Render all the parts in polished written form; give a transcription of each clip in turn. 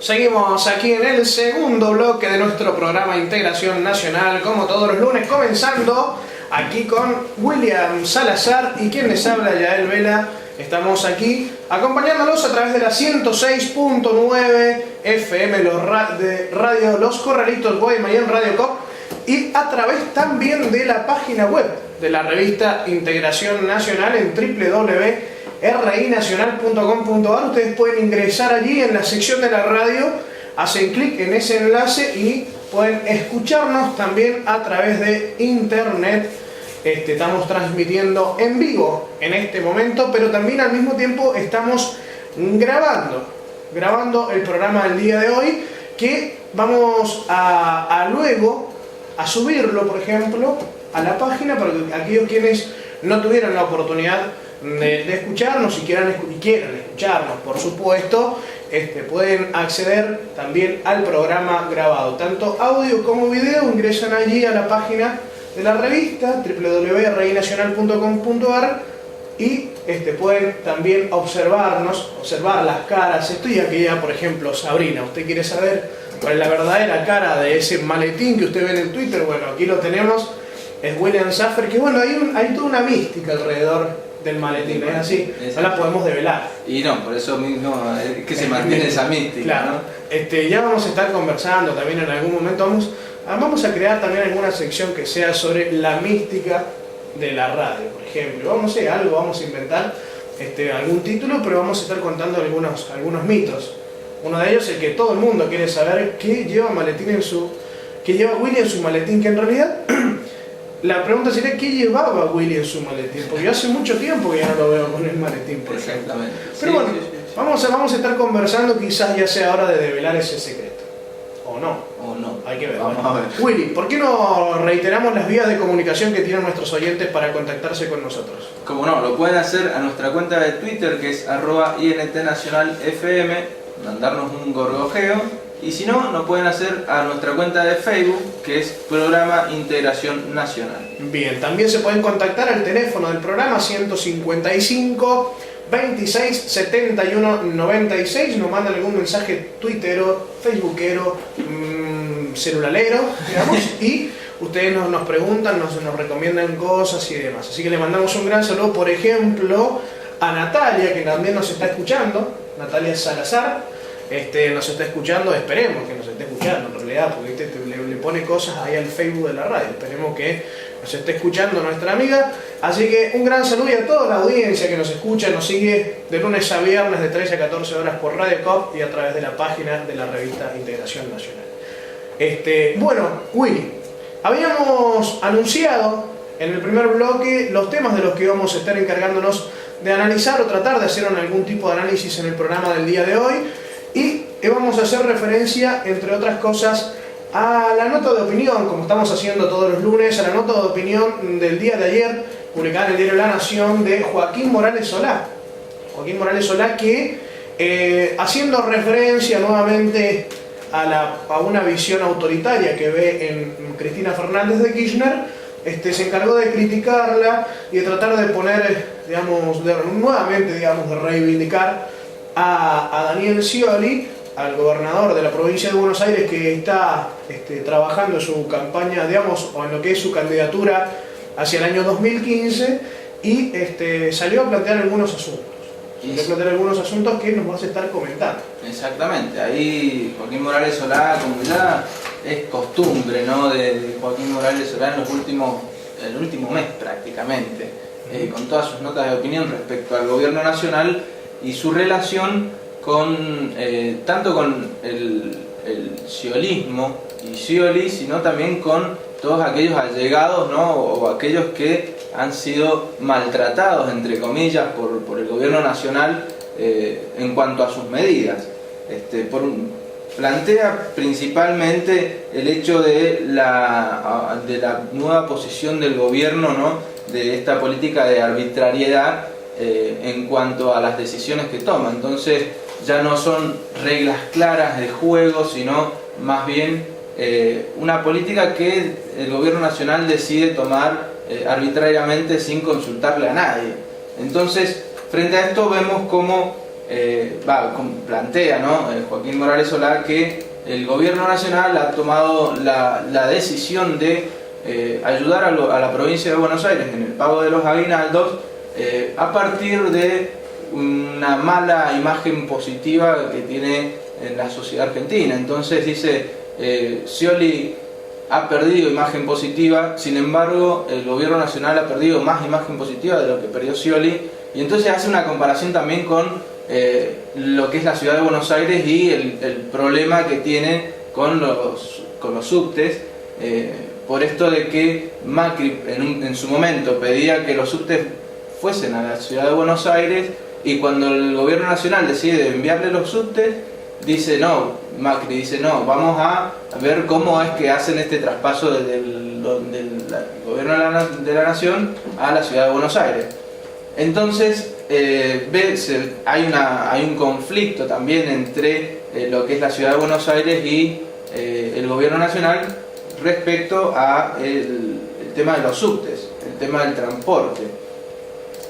Seguimos aquí en el segundo bloque de nuestro programa Integración Nacional, como todos los lunes, comenzando aquí con William Salazar y quien les habla, Yael Vela. Estamos aquí acompañándolos a través de la 106.9 FM de Radio Los Corralitos Guaymallén Radio Cop y a través también de la página web de la revista Integración Nacional en www.rinacional.com.ar. Ustedes pueden ingresar allí en la sección de la radio, hacen clic en ese enlace y pueden escucharnos también a través de internet. Estamos transmitiendo en vivo en este momento, pero también al mismo tiempo estamos grabando el programa del día de hoy, que vamos a luego a subirlo, por ejemplo, a la página para que aquellos quienes no tuvieran la oportunidad de escucharnos y quieran escucharnos, por supuesto, pueden acceder también al programa grabado, tanto audio como video. Ingresan allí a la página de la revista www.rinacional.com.ar y pueden también observar las caras. Estoy aquella, por ejemplo, Sabrina, usted quiere saber cuál es la verdadera cara de ese maletín que usted ve en el Twitter. Bueno, aquí lo tenemos, es William Saffer, que bueno, hay toda una mística alrededor del maletín, ¿es así? No la podemos develar. Y no, por eso mismo es que se mantiene esa mística, claro, ¿no? Ya vamos a estar conversando también en algún momento, vamos a crear también alguna sección que sea sobre la mística de la radio, por ejemplo. Vamos a inventar algún título, pero vamos a estar contando algunos mitos. Uno de ellos es el que todo el mundo quiere saber: qué lleva Willy en su maletín, que en realidad la pregunta sería: ¿qué llevaba Willy en su maletín? Porque yo hace mucho tiempo que ya no lo veo con el maletín, por ejemplo. Pero bueno, vamos a estar conversando, quizás ya sea hora de develar ese secreto. O no, hay que ver. Vamos a ver. Willy, ¿por qué no reiteramos las vías de comunicación que tienen nuestros oyentes para contactarse con nosotros? Como no, lo pueden hacer a nuestra cuenta de Twitter, que es @INTNacionalFM, mandarnos un gorgojeo, y si no, lo pueden hacer a nuestra cuenta de Facebook, que es Programa Integración Nacional. Bien, también se pueden contactar al teléfono del programa 155 26 71 96, nos mandan algún mensaje twittero, facebookero, celulalero, digamos, y ustedes nos preguntan, nos recomiendan cosas y demás. Así que le mandamos un gran saludo, por ejemplo, a Natalia, que también nos está escuchando, Natalia Salazar, nos está escuchando, esperemos que nos esté escuchando en realidad, porque le pone cosas ahí al Facebook de la radio, esperemos que nos esté escuchando nuestra amiga. Así que un gran saludo a toda la audiencia que nos escucha, nos sigue de lunes a viernes de 13 a 14 horas por Radio Cop y a través de la página de la revista Integración Nacional. Bueno, Willy, habíamos anunciado en el primer bloque los temas de los que vamos a estar encargándonos de analizar o tratar de hacer algún tipo de análisis en el programa del día de hoy, y vamos a hacer referencia, entre otras cosas, a la nota de opinión, como estamos haciendo todos los lunes, a la nota de opinión del día de ayer, publicada en el diario La Nación, de Joaquín Morales Solá. Joaquín Morales Solá, que haciendo referencia nuevamente a una visión autoritaria que ve en Cristina Fernández de Kirchner, se encargó de criticarla y de tratar de poner, nuevamente de reivindicar a Daniel Scioli, al gobernador de la provincia de Buenos Aires, que está trabajando en su campaña, o en lo que es su candidatura hacia el año 2015, y salió a plantear algunos asuntos. Que nos vas a estar comentando. Exactamente, ahí Joaquín Morales Solá, como ya es costumbre, ¿no?, de Joaquín Morales Solá en el último mes prácticamente, con todas sus notas de opinión respecto al gobierno nacional y su relación con tanto con el sciolismo y Scioli, sino también con todos aquellos allegados, ¿no?, o aquellos que han sido maltratados, entre comillas, por el gobierno nacional en cuanto a sus medidas. Plantea principalmente el hecho de la nueva posición del gobierno, ¿no?, de esta política de arbitrariedad en cuanto a las decisiones que toma. Entonces ya no son reglas claras de juego, sino más bien una política que el gobierno nacional decide tomar arbitrariamente sin consultarle a nadie. Entonces, frente a esto vemos cómo plantea, ¿no? Joaquín Morales Solá, que el gobierno nacional ha tomado la decisión de ayudar a la provincia de Buenos Aires en el pago de los aguinaldos a partir de una mala imagen positiva que tiene en la sociedad argentina. Entonces dice, Scioli ha perdido imagen positiva, sin embargo el gobierno nacional ha perdido más imagen positiva de lo que perdió Scioli, y entonces hace una comparación también con lo que es la ciudad de Buenos Aires y el problema que tiene con los subtes, por esto de que Macri en su momento pedía que los subtes fuesen a la ciudad de Buenos Aires, y cuando el gobierno nacional decide enviarle los subtes, Macri dice no, vamos a ver cómo es que hacen este traspaso del gobierno de la nación a la ciudad de Buenos Aires. Entonces hay un conflicto también entre lo que es la ciudad de Buenos Aires y el gobierno nacional respecto a el tema de los subtes, el tema del transporte.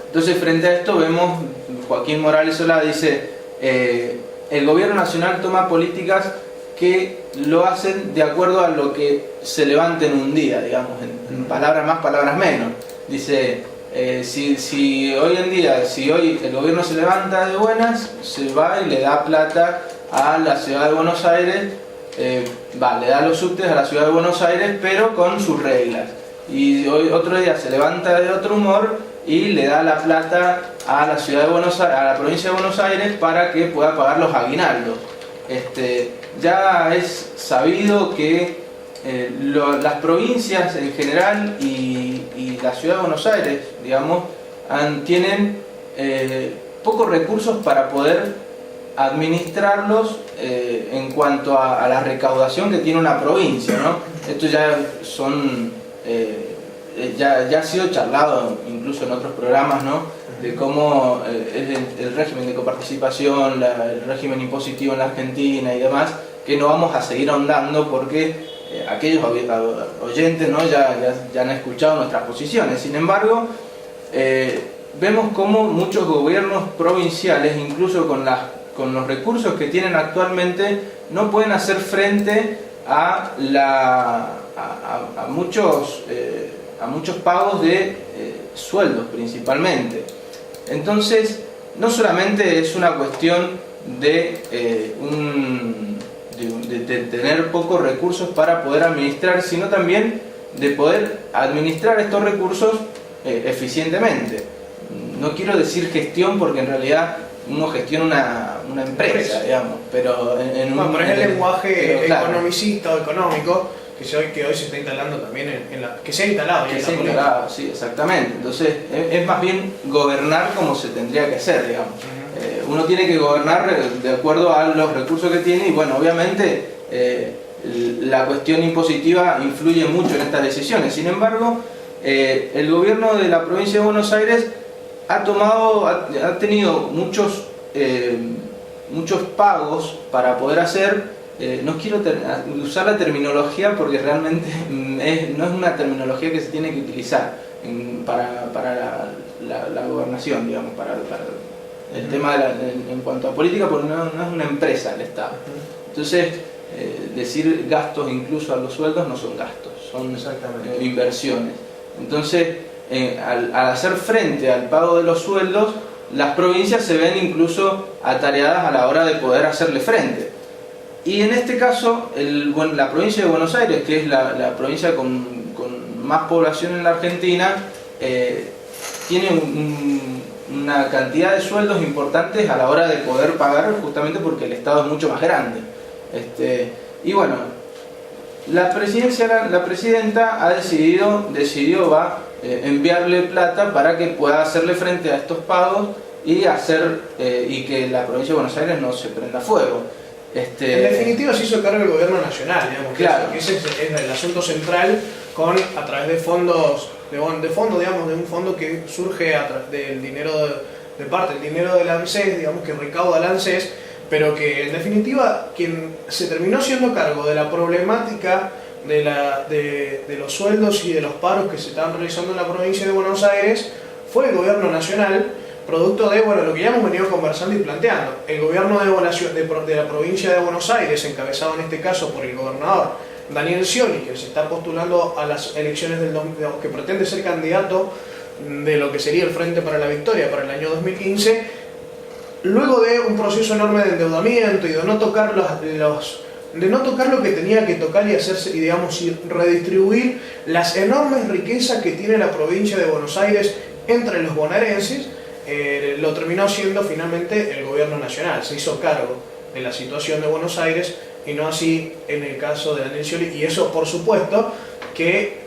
Entonces, frente a esto vemos, Joaquín Morales Solá dice, el gobierno nacional toma políticas que lo hacen de acuerdo a lo que se levante en un día, digamos, en palabras más, palabras menos. Dice, si hoy en día, si hoy el gobierno se levanta de buenas, se va y le da plata a la ciudad de Buenos Aires, le da los subtes a la ciudad de Buenos Aires, pero con sus reglas. Y hoy otro día se levanta de otro humor y le da la plata a la ciudad de Buenos Aires, a la provincia de Buenos Aires, para que pueda pagar los aguinaldos. Ya es sabido que las provincias en general y la ciudad de Buenos Aires, digamos, tienen pocos recursos para poder administrarlos en cuanto a la recaudación que tiene una provincia, ¿no? Esto ya ya ha sido charlado incluso en otros programas, ¿no? De cómo el régimen de coparticipación, el régimen impositivo en la Argentina y demás, que no vamos a seguir ahondando porque aquellos oyentes, ¿no? ya han escuchado nuestras posiciones. Sin embargo, vemos cómo muchos gobiernos provinciales, incluso con los recursos que tienen actualmente, no pueden hacer frente a muchos pagos de sueldos principalmente. Entonces, no solamente es una cuestión de tener pocos recursos para poder administrar, sino también de poder administrar estos recursos eficientemente. No quiero decir gestión, porque en realidad uno gestiona una empresa, digamos, pero pero es el lenguaje economicista o económico que hoy se está instalando también que se ha instalado. Sí, exactamente. Entonces es más bien gobernar como se tendría que hacer, digamos. Uno tiene que gobernar de acuerdo a los recursos que tiene, y bueno, obviamente la cuestión impositiva influye mucho en estas decisiones. Sin embargo, el gobierno de la provincia de Buenos Aires ha tenido muchos pagos para poder hacer. No quiero usar la terminología porque realmente no es una terminología que se tiene que utilizar para la gobernación, digamos, para el tema en cuanto a política, porque no es una empresa el Estado. Entonces, decir gastos incluso a los sueldos no son gastos, son inversiones. Entonces, al hacer frente al pago de los sueldos, las provincias se ven incluso atareadas a la hora de poder hacerle frente. Y en este caso, la provincia de Buenos Aires, que es la provincia con más población en la Argentina, tiene una cantidad de sueldos importantes a la hora de poder pagar, justamente porque el Estado es mucho más grande. Y bueno, la presidenta decidió enviarle plata para que pueda hacerle frente a estos pagos y que la provincia de Buenos Aires no se prenda fuego. En definitiva se hizo cargo el gobierno nacional, digamos, claro. que ese es el asunto central, a través de fondos, digamos, de un fondo que surge a través del dinero del dinero del ANSES, digamos, que recauda el ANSES, pero que en definitiva quien se terminó haciendo cargo de la problemática de los sueldos y de los paros que se estaban realizando en la provincia de Buenos Aires fue el gobierno nacional, producto de lo que ya hemos venido conversando y planteando. El gobierno de la provincia de Buenos Aires, encabezado en este caso por el gobernador Daniel Scioli, que se está postulando a las elecciones que pretende ser candidato de lo que sería el Frente para la Victoria para el año 2015, luego de un proceso enorme de endeudamiento y de no tocar lo que tenía que tocar y hacerse, y digamos, y redistribuir las enormes riquezas que tiene la provincia de Buenos Aires entre los bonaerenses, lo terminó siendo finalmente el gobierno nacional. Se hizo cargo de la situación de Buenos Aires y no así en el caso de Daniel Scioli, y eso por supuesto que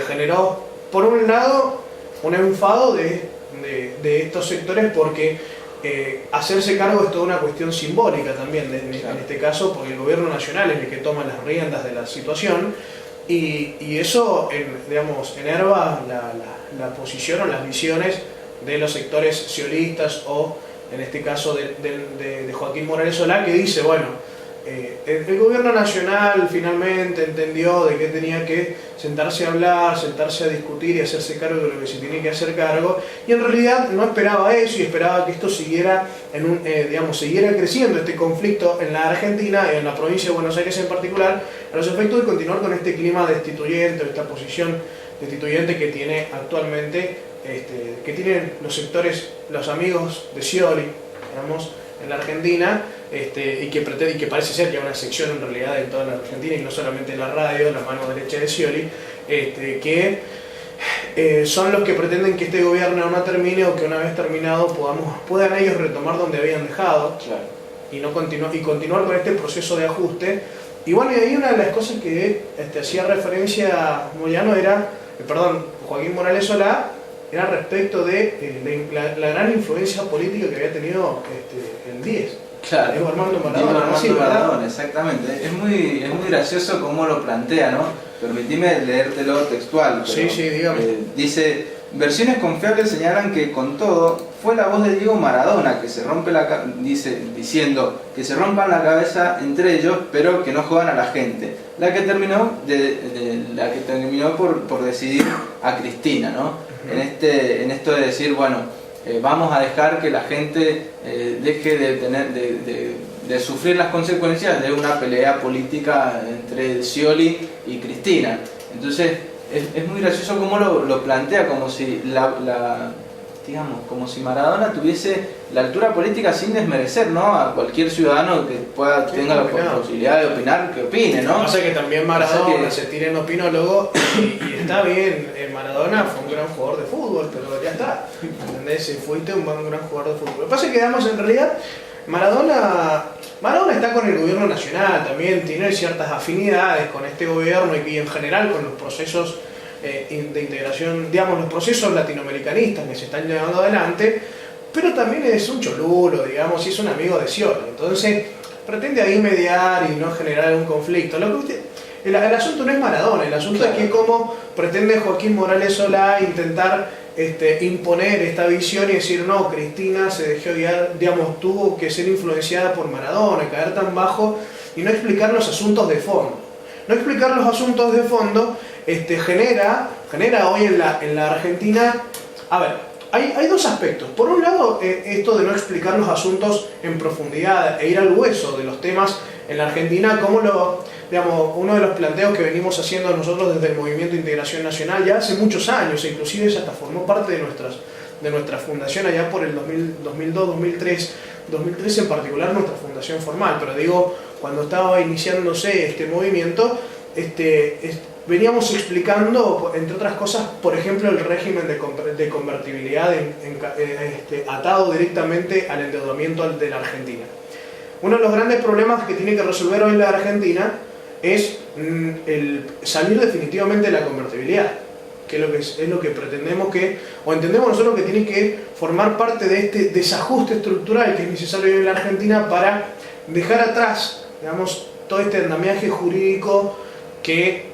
generó por un lado un enfado de estos sectores, porque hacerse cargo es toda una cuestión simbólica también, en este caso, porque el gobierno nacional es el que toma las riendas de la situación, y eso enerva la posición o las visiones de los sectores sciolistas, o en este caso de Joaquín Morales Solá, que dice, el gobierno nacional finalmente entendió de que tenía que sentarse a hablar, sentarse a discutir y hacerse cargo de lo que se tiene que hacer cargo, y en realidad no esperaba eso, y esperaba que esto siguiera siguiera creciendo este conflicto en la Argentina, en la provincia de Buenos Aires en particular, a los efectos de continuar con este clima destituyente, esta posición destituyente que tiene actualmente, que tienen los sectores, los amigos de Scioli, en la Argentina, y que parece ser que hay una sección en realidad en toda la Argentina y no solamente en la radio, la mano derecha de Scioli, que son los que pretenden que este gobierno no termine, o que una vez terminado puedan ellos retomar donde habían dejado, y continuar con este proceso de ajuste. Y y ahí una de las cosas que hacía referencia Moyano Joaquín Morales Solá, era respecto de la gran influencia política que había tenido el 10. Claro, Diego Armando Maradona, exactamente. Es muy gracioso cómo lo plantea, ¿no? Permitime leértelo textual. Pero, sí, dígame. Dice: versiones confiables señalan que con todo fue la voz de Diego Maradona que se rompe diciendo que se rompan la cabeza entre ellos, pero que no jodan a la gente. La que terminó por decidir a Cristina, ¿no? En esto de decir, vamos a dejar que la gente deje de sufrir las consecuencias de una pelea política entre Scioli y Cristina. Entonces es muy gracioso cómo lo plantea, como si como si Maradona tuviese la altura política, sin desmerecer, ¿no?, a cualquier ciudadano que tenga la posibilidad de opinar, que opine, ¿no? Pasa que también Maradona se tira en opinólogo y está bien. Maradona fue un gran jugador de fútbol, pero ya está, ¿entendés? Si fuiste un gran jugador de fútbol. Lo que pasa es que, en realidad Maradona está con el gobierno nacional, también tiene ciertas afinidades con este gobierno y en general con los procesos de integración, los procesos latinoamericanistas que se están llevando adelante, pero también es un cholulo, y es un amigo de Scioli, entonces pretende ahí mediar y no generar un conflicto. El asunto no es Maradona, el asunto es que cómo pretende Joaquín Morales Solá intentar imponer esta visión y decir, no, Cristina se dejó guiar, tuvo que ser influenciada por Maradona, caer tan bajo, y no explicar los asuntos de fondo. No explicar los asuntos de fondo genera hoy en la Argentina. A ver, hay dos aspectos. Por un lado, esto de no explicar los asuntos en profundidad e ir al hueso de los temas en la Argentina, como uno de los planteos que venimos haciendo nosotros desde el Movimiento de Integración Nacional ya hace muchos años, e inclusive hasta formó parte de nuestra fundación allá por el 2002, 2003 en particular, nuestra fundación formal, pero cuando estaba iniciándose este movimiento, veníamos explicando, entre otras cosas, por ejemplo, el régimen de convertibilidad atado directamente al endeudamiento de la Argentina. Uno de los grandes problemas que tiene que resolver hoy la Argentina es el salir definitivamente de la convertibilidad, que es lo que pretendemos o entendemos nosotros que tiene que formar parte de este desajuste estructural que es necesario en la Argentina para dejar atrás, todo este andamiaje jurídico que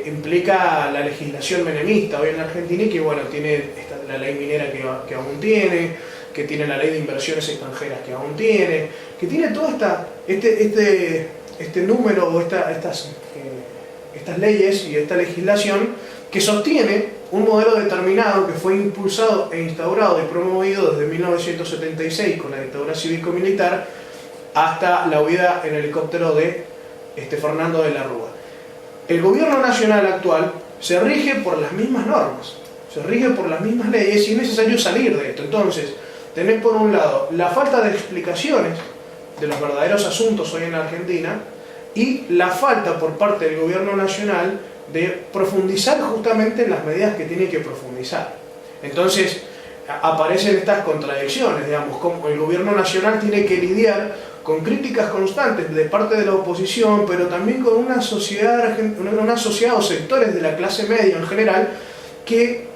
implica la legislación menemista hoy en la Argentina, y que tiene la ley minera que aún tiene, que tiene la ley de inversiones extranjeras que aún tiene, que tiene todo este número o estas leyes y esta legislación que sostiene un modelo determinado que fue impulsado e instaurado y promovido desde 1976 con la dictadura cívico-militar hasta la huida en helicóptero de Fernando de la Rúa. El gobierno nacional actual se rige por las mismas normas, se rige por las mismas leyes y es necesario salir de esto. Entonces, tenés por un lado la falta de explicaciones de los verdaderos asuntos hoy en la Argentina y la falta por parte del gobierno nacional de profundizar justamente en las medidas que tiene que profundizar. Entonces aparecen estas contradicciones, digamos, como el gobierno nacional tiene que lidiar con críticas constantes de parte de la oposición, pero también con una sociedad o sectores de la clase media en general que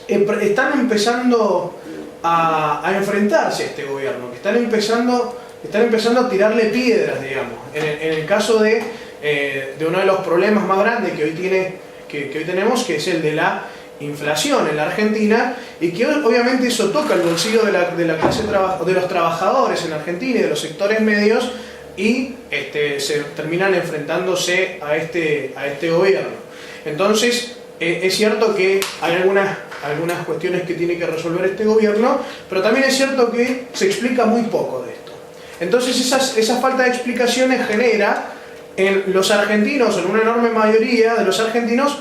están empezando a enfrentarse a este gobierno, que están empezando a tirarle piedras, digamos. En el caso de uno de los problemas más grandes que hoy tenemos, que es el de la inflación en la Argentina, y que obviamente eso toca el bolsillo de la clase de los trabajadores en la Argentina y de los sectores medios, y se terminan enfrentándose a este gobierno. Entonces, es cierto que hay algunas cuestiones que tiene que resolver este gobierno, pero también es cierto que se explica muy poco de esto. Entonces esa falta de explicaciones genera en los argentinos, en una enorme mayoría de los argentinos,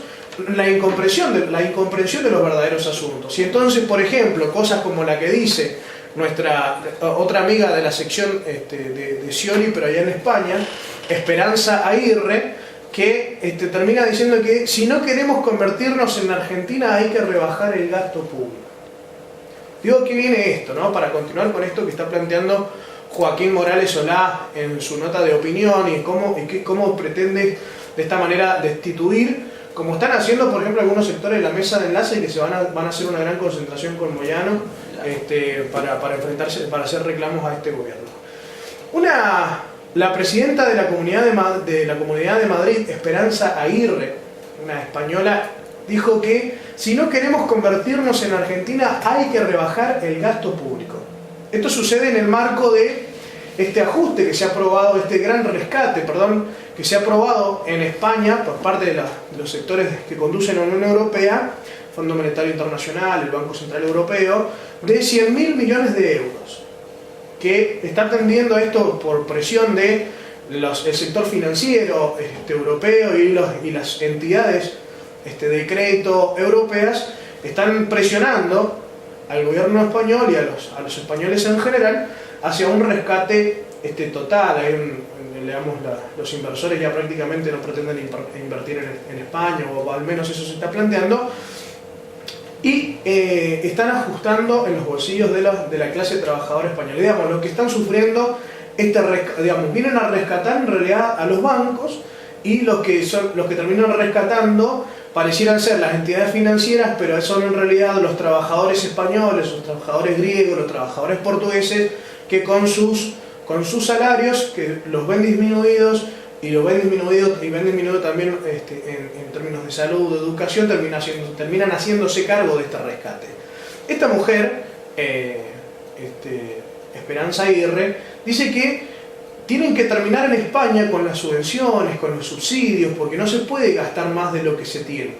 la incomprensión de los verdaderos asuntos. Y entonces, por ejemplo, cosas como la que dice nuestra otra amiga de la sección de Scioli, pero allá en España, Esperanza Aguirre, que termina diciendo que si no queremos convertirnos en Argentina hay que rebajar el gasto público. Digo que viene esto, ¿no? Para continuar con esto que está planteando Joaquín Morales Solá en su nota de opinión y cómo pretende de esta manera destituir, como están haciendo por ejemplo algunos sectores de la mesa de enlace, que van a hacer una gran concentración con Moyano para enfrentarse, para hacer reclamos a este gobierno. La presidenta de la Comunidad de Madrid, Esperanza Aguirre, una española, dijo que si no queremos convertirnos en Argentina hay que rebajar el gasto público. Esto sucede en el marco de este ajuste que se ha aprobado, este gran rescate, perdón, que se ha aprobado en España por parte de los sectores que conducen a la Unión Europea, Fondo Monetario Internacional, el Banco Central Europeo, de 100.000 millones de euros, que está atendiendo esto por presión de el sector financiero europeo y las entidades de crédito europeas, están presionando al gobierno español y a los españoles en general hacia un rescate total. Los inversores ya prácticamente no pretenden invertir en España, o al menos eso se está planteando, y están ajustando en los bolsillos de la clase trabajadora española. Digamos, lo que están sufriendo, vienen a rescatar en realidad a los bancos, y los que terminan rescatando parecieran ser las entidades financieras, pero son en realidad los trabajadores españoles, los trabajadores griegos, los trabajadores portugueses, que con sus salarios, que los ven disminuidos, y ven disminuido también en términos de salud, de educación, terminan haciéndose cargo de este rescate. Esta mujer, Esperanza Aguirre, dice que tienen que terminar en España con las subvenciones, con los subsidios, porque no se puede gastar más de lo que se tiene.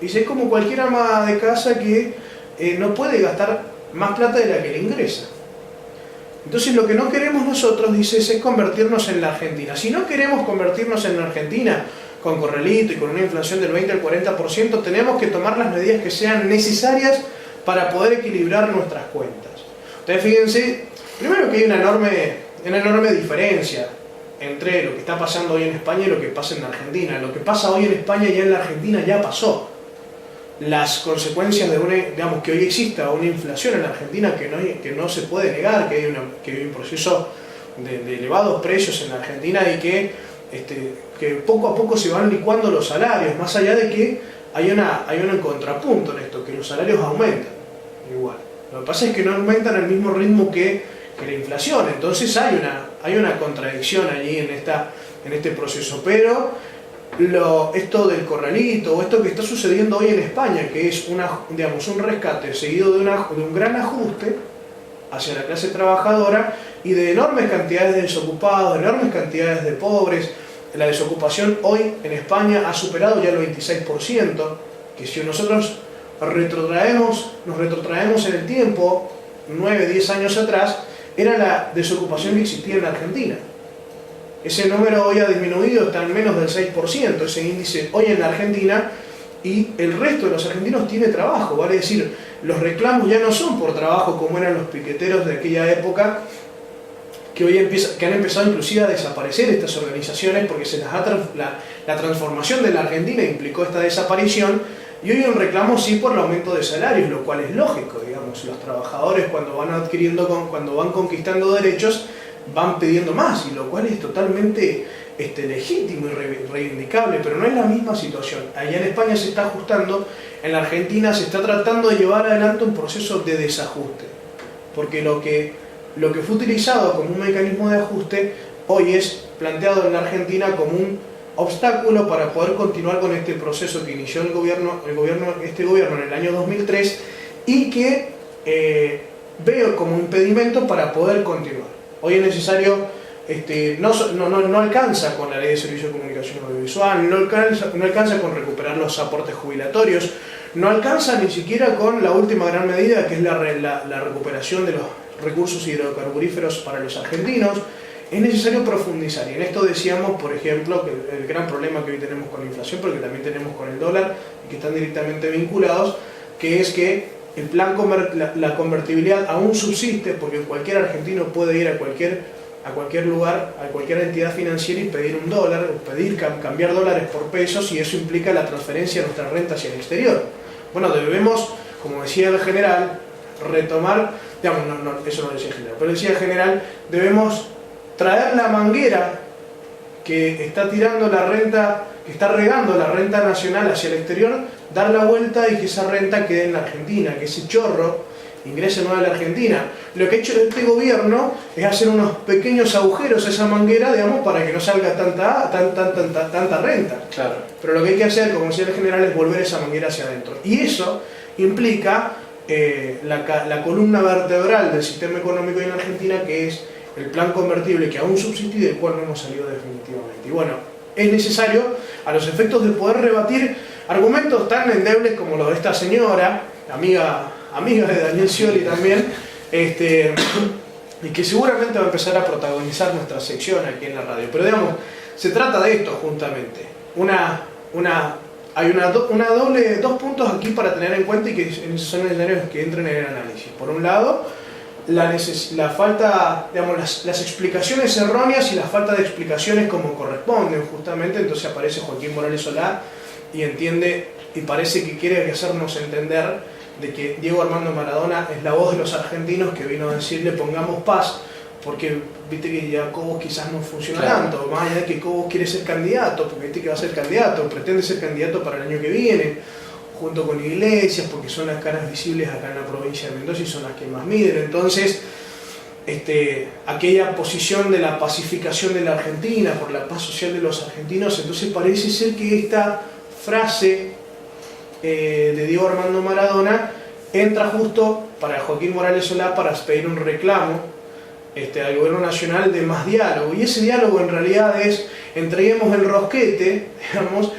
Dice, es como cualquier ama de casa que no puede gastar más plata de la que le ingresa. Entonces lo que no queremos nosotros, dice, es convertirnos en la Argentina. Si no queremos convertirnos en la Argentina con corralito y con una inflación del 20 al 40%, tenemos que tomar las medidas que sean necesarias para poder equilibrar nuestras cuentas. Ustedes fíjense, primero que hay una enorme diferencia entre lo que está pasando hoy en España y lo que pasa en Argentina. Lo que pasa hoy en España ya en la Argentina ya pasó. Las consecuencias de que hoy exista una inflación en la Argentina que no se puede negar, que hay un proceso de elevados precios en la Argentina y que poco a poco se van licuando los salarios, más allá de que hay un contrapunto en esto, que los salarios aumentan igual. Lo que pasa es que no aumentan al mismo ritmo que la inflación, entonces hay una contradicción allí en este proceso, pero esto del corralito, o esto que está sucediendo hoy en España, que es un rescate seguido de un gran ajuste hacia la clase trabajadora y de enormes cantidades de desocupados, de enormes cantidades de pobres, la desocupación hoy en España ha superado ya el 26%, que si nosotros nos retrotraemos en el tiempo, 9, 10 años atrás, era la desocupación que existía en la Argentina. Ese número hoy ha disminuido, está en menos del 6%, ese índice hoy en la Argentina, y el resto de los argentinos tiene trabajo, vale decir, los reclamos ya no son por trabajo como eran los piqueteros de aquella época, que hoy han empezado inclusive a desaparecer estas organizaciones porque la transformación de la Argentina implicó esta desaparición, y hoy un reclamo sí por el aumento de salarios, lo cual es lógico, digamos, los trabajadores cuando van conquistando derechos van pidiendo más, y lo cual es totalmente legítimo y reivindicable, pero no es la misma situación. Allá en España se está ajustando, en la Argentina se está tratando de llevar adelante un proceso de desajuste, porque lo que fue utilizado como un mecanismo de ajuste hoy es planteado en la Argentina como un obstáculo para poder continuar con este proceso que inició este gobierno en el año 2003 y que veo como impedimento para poder continuar. Hoy es necesario, no alcanza con la Ley de Servicios de Comunicación Audiovisual, no alcanza con recuperar los aportes jubilatorios, no alcanza ni siquiera con la última gran medida que es la recuperación de los recursos hidrocarburíferos para los argentinos. Es necesario profundizar, y en esto decíamos, por ejemplo, que el gran problema que hoy tenemos con la inflación, pero que también tenemos con el dólar, y que están directamente vinculados, que es que la convertibilidad aún subsiste, porque cualquier argentino puede ir a cualquier lugar, a cualquier entidad financiera y pedir un dólar, cambiar dólares por pesos, y eso implica la transferencia de nuestra renta hacia el exterior. Bueno, debemos, como decía el general, retomar, digamos, eso no lo decía el general, pero decía el general, debemos traer la manguera que está tirando la renta, que está regando la renta nacional hacia el exterior, dar la vuelta y que esa renta quede en la Argentina, que ese chorro ingrese nueva a la Argentina. Lo que ha hecho este gobierno es hacer unos pequeños agujeros a esa manguera, digamos, para que no salga tanta renta. Claro. Pero lo que hay que hacer, como decía el general, es volver esa manguera hacia adentro. Y eso implica la columna vertebral del sistema económico en Argentina, que es el plan convertible, que aún subsiste y del cual no hemos salido definitivamente. Y bueno, es necesario, a los efectos de poder rebatir argumentos tan endebles como los de esta señora, amiga de Daniel Scioli también, y que seguramente va a empezar a protagonizar nuestra sección aquí en la radio. Pero digamos, se trata de esto justamente. Hay dos puntos aquí para tener en cuenta y que son necesarios que entren en el análisis. Por un lado, la falta, digamos, las explicaciones erróneas y la falta de explicaciones como corresponden justamente. Entonces aparece Joaquín Morales Solá y entiende y parece que quiere hacernos entender de que Diego Armando Maradona es la voz de los argentinos que vino a decirle pongamos paz, porque viste que ya Cobos quizás no funciona tanto, más allá de que Cobos quiere ser candidato, porque viste que va a ser candidato, pretende ser candidato para el año que viene, junto con Iglesias, porque son las caras visibles acá en la provincia de Mendoza y son las que más miden. Entonces, aquella posición de la pacificación de la Argentina, por la paz social de los argentinos, entonces parece ser que esta frase de Diego Armando Maradona entra justo para Joaquín Morales Solá para pedir un reclamo al gobierno nacional de más diálogo, y ese diálogo en realidad es entreguemos el rosquete, digamos,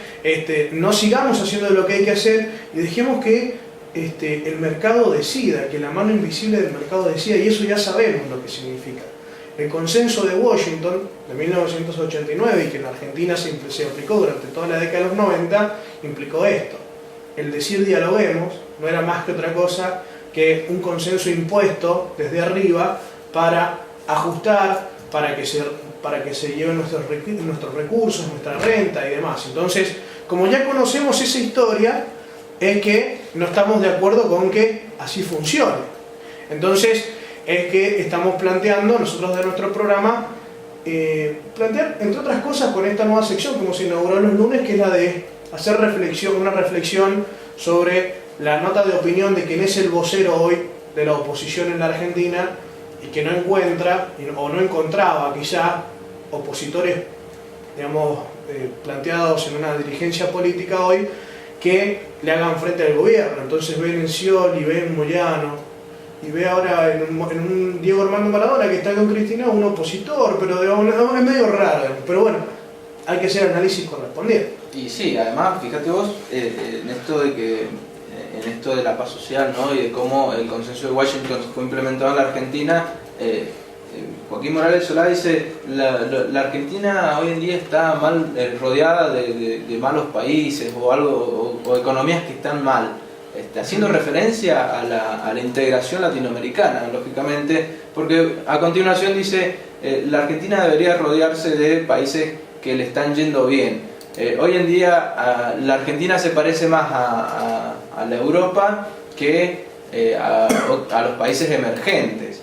no sigamos haciendo lo que hay que hacer y dejemos que el mercado decida, que la mano invisible del mercado decida, y eso ya sabemos lo que significa. El consenso de Washington de 1989 y que en Argentina se aplicó durante toda la década de los 90 implicó esto. El decir dialoguemos no era más que otra cosa que un consenso impuesto desde arriba para ajustar, para que se lleven nuestros recursos, nuestra renta y demás. Entonces, como ya conocemos esa historia, es que no estamos de acuerdo con que así funcione. Entonces, es que estamos planteando, nosotros de nuestro programa, plantear, entre otras cosas, con esta nueva sección, como se inauguró los lunes, que es la de hacer una reflexión sobre la nota de opinión de quien es el vocero hoy de la oposición en la Argentina y que no encuentra, o no encontraba quizá, opositores, digamos, planteados en una dirigencia política hoy que le hagan frente al gobierno. Entonces ven en Scioli, ve en Moyano y ve ahora en un Diego Armando Maradona que está con Cristina, un opositor, pero digamos, es medio raro. Pero bueno, hay que hacer el análisis correspondiente. Y sí, además, fíjate vos, en esto de que en esto de la paz social, ¿no? Y de cómo el consenso de Washington fue implementado en la Argentina, Joaquín Morales Solá dice, la Argentina hoy en día está mal rodeada de malos países o economías que están mal, haciendo referencia a la integración latinoamericana, lógicamente, porque a continuación dice, la Argentina debería rodearse de países que le están yendo bien. Hoy en día la Argentina se parece más a la Europa que a los países emergentes.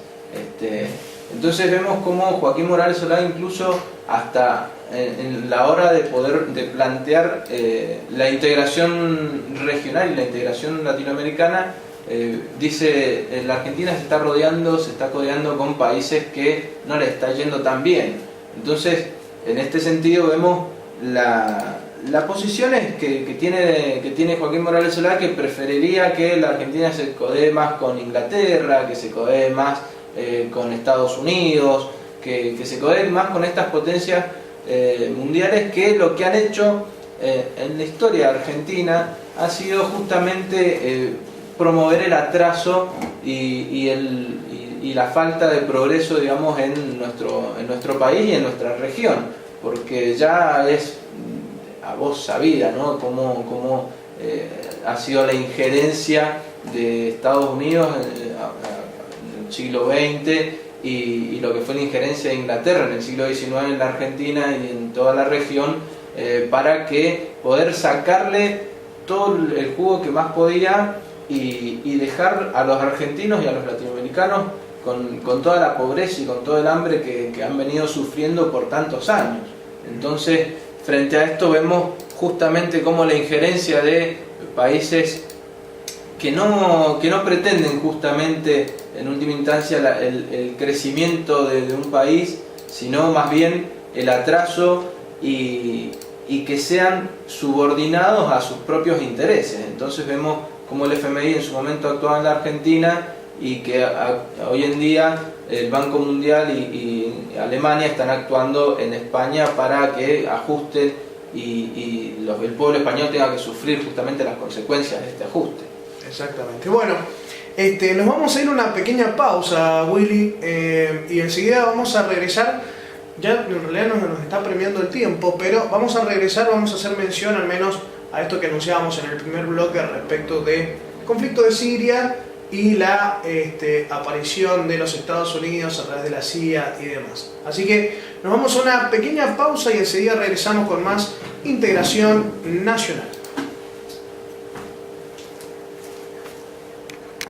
Entonces vemos cómo Joaquín Morales Solá, incluso hasta en la hora de plantear la integración regional y la integración latinoamericana, dice, la Argentina se está codeando con países que no le está yendo tan bien. Entonces, en este sentido vemos las posiciones que tiene Joaquín Morales Solá, que preferiría que la Argentina se codee más con Inglaterra, que se codee más con Estados Unidos, que se codee más con estas potencias mundiales, que lo que han hecho en la historia argentina ha sido justamente promover el atraso y la falta de progreso, digamos, en nuestro país y en nuestra región, porque ya es a voz sabida, ¿no? Cómo ha sido la injerencia de Estados Unidos en el siglo XX y lo que fue la injerencia de Inglaterra en el siglo XIX en la Argentina y en toda la región, para que poder sacarle todo el jugo que más podía y dejar a los argentinos y a los latinoamericanos con toda la pobreza y con todo el hambre que han venido sufriendo por tantos años. Entonces, frente a esto vemos justamente cómo la injerencia de países que no pretenden justamente en última instancia el crecimiento de un país, sino más bien el atraso y que sean subordinados a sus propios intereses. Entonces vemos cómo el FMI en su momento actuaba en la Argentina y que hoy en día el Banco Mundial y Alemania están actuando en España para que ajusten y el pueblo español tenga que sufrir justamente las consecuencias de este ajuste. Exactamente. Bueno, nos vamos a ir a una pequeña pausa, Willy, y enseguida vamos a regresar. Ya en realidad nos está premiando el tiempo, pero vamos a regresar, vamos a hacer mención al menos a esto que anunciábamos en el primer bloque respecto del conflicto de Siria y la aparición de los Estados Unidos a través de la CIA y demás. Así que nos vamos a una pequeña pausa y enseguida regresamos con más integración nacional.